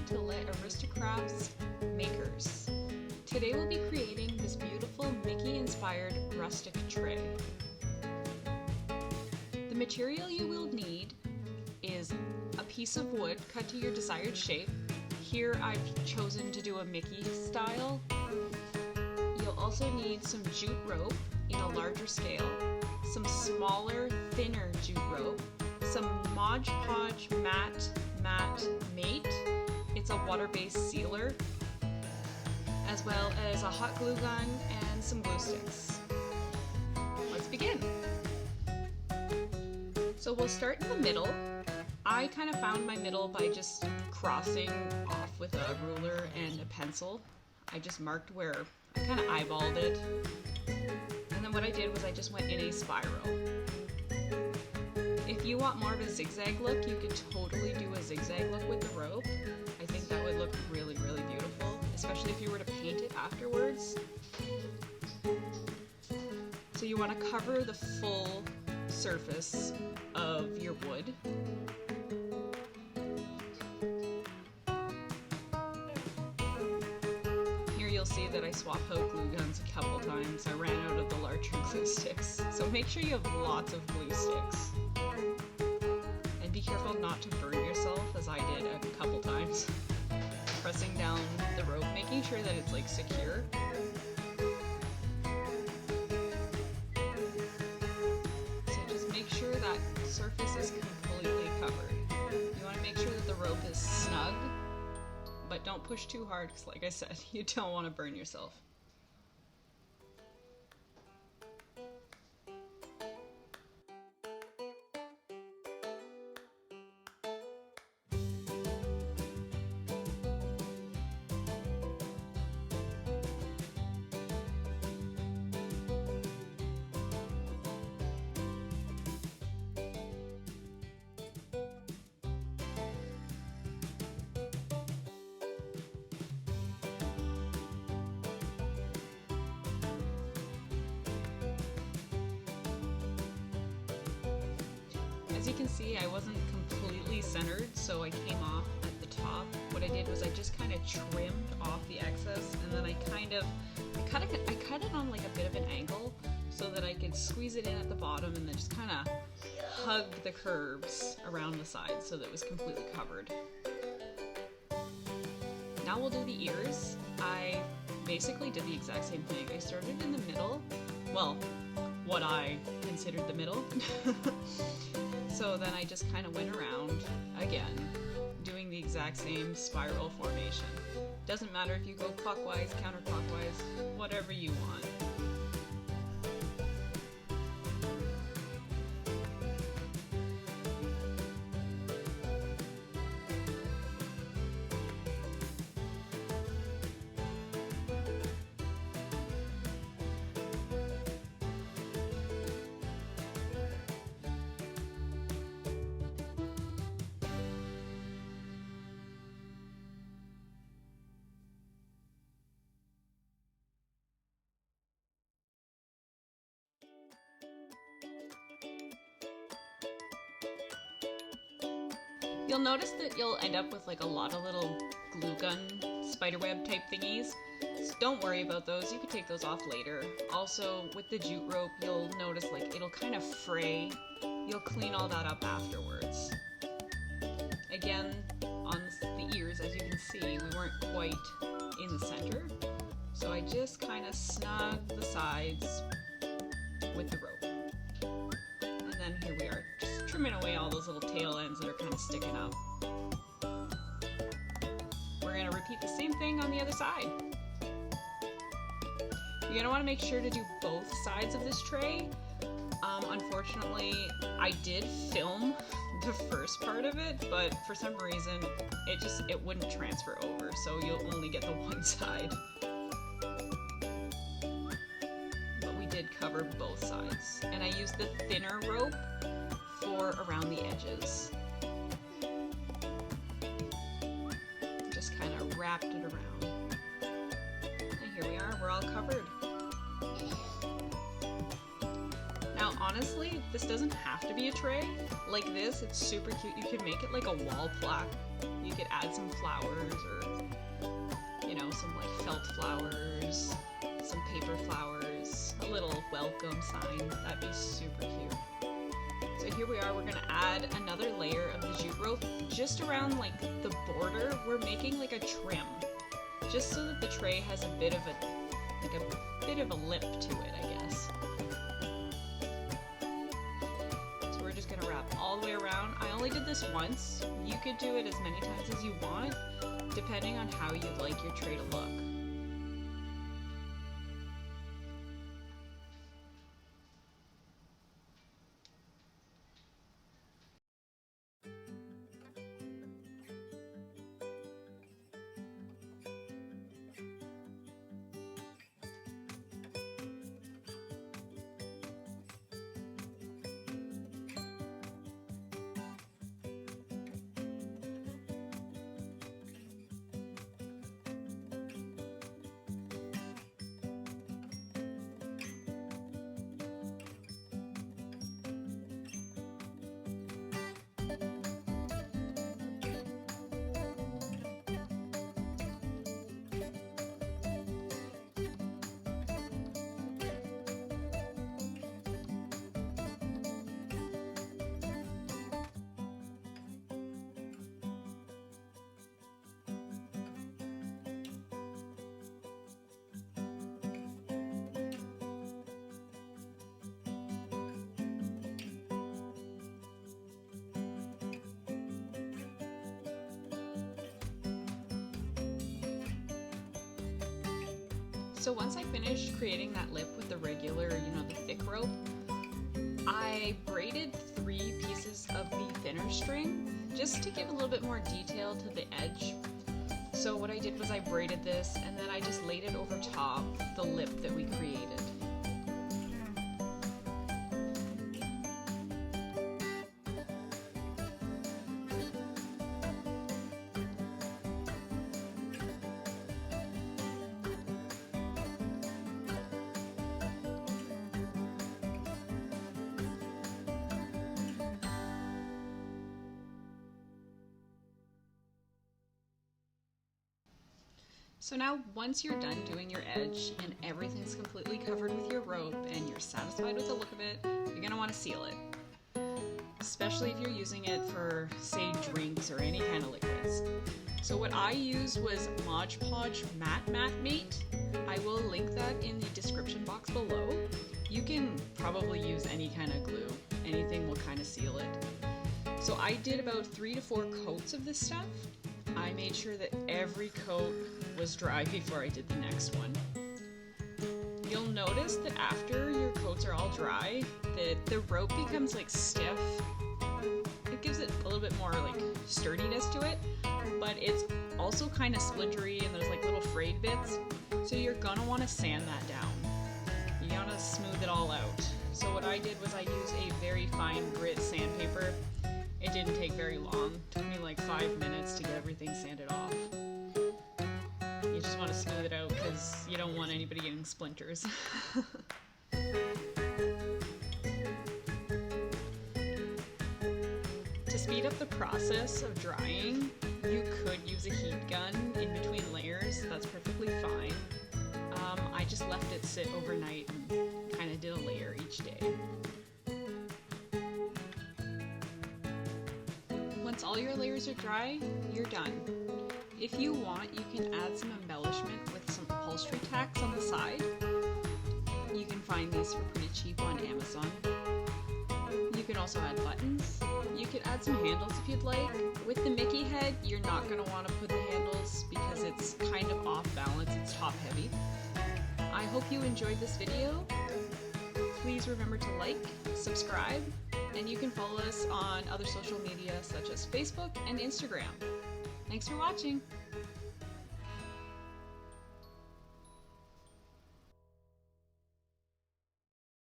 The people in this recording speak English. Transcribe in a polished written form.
welcome to Let Aristocrats Makers. Today we'll be creating this beautiful Mickey-inspired rustic tray. The material you will need is a piece of wood cut to your desired shape. Here I've chosen to do a Mickey style. You'll also need some jute rope in a larger scale, some smaller, thinner jute rope, some Mod Podge matte mate. It's a water-based sealer, as well as a hot glue gun and some glue sticks. Let's begin. So we'll start in the middle. I kind of found my middle by just crossing off with a ruler and a pencil. I just marked where I kind of eyeballed it. And then what I did was I just went in a spiral. If you want more of a zigzag look, you could totally do a zigzag look with the rope. I think that would look really, really beautiful, especially if you were to paint it afterwards. So you want to cover the full surface of your wood. Here you'll see that I swapped out glue guns a couple times. I ran out of the larger glue sticks. So make sure you have lots of glue sticks. And be careful not to burn yourself, as I did a couple times. Pressing down the rope, making sure that it's like secure. Sure that surface is completely covered. You want to make sure that the rope is snug, but don't push too hard because, like I said, you don't want to burn yourself. As you can see, I wasn't completely centered, so I came off at the top. What I did was I just kind of trimmed off the excess, and then I cut it on like a bit of an angle so that I could squeeze it in at the bottom and then just kind of hug the curves around the sides so that it was completely covered. Now we'll do the ears. I basically did the exact same thing. I started in the middle, well, what I considered the middle. So then I just kind of went around again, doing the exact same spiral formation. Doesn't matter if you go clockwise, counterclockwise, whatever you want. You'll notice that you'll end up with like a lot of little glue gun spiderweb type thingies. So don't worry about those, you can take those off later. Also, with the jute rope, you'll notice like it'll kind of fray. You'll clean all that up afterwards. Again, on the ears, as you can see, we weren't quite in the center. So I just kind of snugged the sides with the rope. And then here we are, just trimming away all those little tail ends that are kind of sticking up. We're going to repeat the same thing on the other side. You're going to want to make sure to do both sides of this tray. Unfortunately, I did film the first part of it, but for some reason it wouldn't transfer over, so you'll only get the one side. But we did cover both sides, and I used the thinner rope for around the edges. Just kind of wrapped it around. And here we are, we're all covered. Now honestly, this doesn't have to be a tray. Like this, it's super cute. You could make it like a wall plaque. You could add some flowers. felt flowers, some paper flowers, a little welcome sign. That'd be super cute. So here we are, we're gonna add another layer of the jute rope just around like the border. We're making like a trim, just so that the tray has a bit of a lip to it, I guess. So we're just gonna wrap all the way around. I only did this once. You could do it as many times as you want, depending on how you'd like your tray to look. So once I finished creating that lip with the regular, the thick rope, I braided 3 pieces of the thinner string just to give a little bit more detail to the edge. So what I did was I braided this and then I just laid it over top the lip that we created. So now, once you're done doing your edge and everything's completely covered with your rope and you're satisfied with the look of it, you're going to want to seal it. Especially if you're using it for, say, drinks or any kind of liquids. So what I used was Mod Podge Matte Mate. I will link that in the description box below. You can probably use any kind of glue. Anything will kind of seal it. So I did about 3 to 4 coats of this stuff. I made sure that every coat was dry before I did the next one. You'll notice that after your coats are all dry, that the rope becomes like stiff. It gives it a little bit more like sturdiness to it, but it's also kind of splintery and there's like little frayed bits. So you're gonna want to sand that down. You gotta smooth it all out. So what I did was I used a very fine grit sandpaper. It didn't take very long. It took me like 5 minutes to get everything sanded off. You just want to smooth it out because you don't want anybody getting splinters. To speed up the process of drying, you could use a heat gun in between layers. That's perfectly fine. I just left it sit overnight and kind of did a layer each day. Once all your layers are dry, you're done. If you want, you can add some embellishment with some upholstery tacks on the side. You can find these for pretty cheap on Amazon. You can also add buttons. You could add some handles if you'd like. With the Mickey head, you're not going to want to put the handles because it's kind of off balance, it's top heavy. I hope you enjoyed this video. Please remember to like, subscribe, and you can follow us on other social media such as Facebook and Instagram. Thanks for watching!